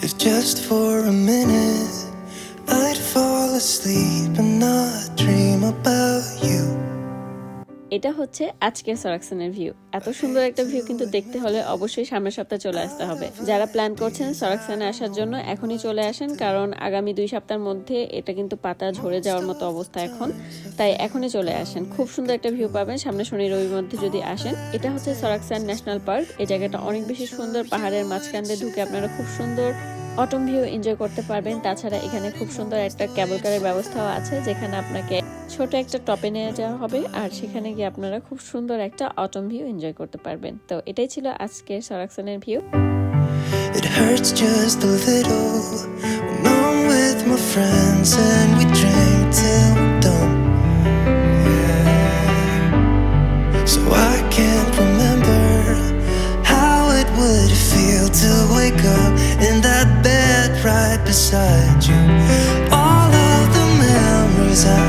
If just for a minute I'd fall asleep and not dream about you. এটা হচ্ছে আজকের সরাকসানের view. এত সুন্দর একটা ভিউ কিন্তু দেখতে হলে অবশ্যই সামনের সপ্তাহে চলে আসতে হবে। যারা প্ল্যান করছেন সরাকসানে আসার জন্য এখনই চলে আসেন, কারণ আগামী 2 সপ্তাহের মধ্যে এটা কিন্তু পাতা ঝরে যাওয়ার মতো অবস্থা এখন, তাই এখনই চলে আসেন। খুব সুন্দর একটা ভিউ পাবেন সামনে শনি রবির মধ্যে যদি আসেন। এটা হচ্ছে সরাকসান ন্যাশনাল পার্ক। এই জায়গাটা অনেক বেশি সুন্দর, পাহাড়ের মাঝখান দিয়ে ঢুকে আপনারা খুব সুন্দর অটম ভিউ এনজয় করতে পারবেন। তাছাড়া এখানে খুব সুন্দর একটা ক্যাবল কারের ব্যবস্থাও আছে, যেখানে আপনাকে ছোট একটা টপে নিয়ে যাওয়া হবে, আর সেখানে গিয়ে আপনারা খুব সুন্দর একটা অটম ভিউ এনজয় করতে পারবেন। তো এটাই ছিল আজকের সরাকসানের view. It hurts just a little when I'm with my friends and we drink till we're done. So I can't remember how it would feel to wake up in that bed right beside you. All of the memories I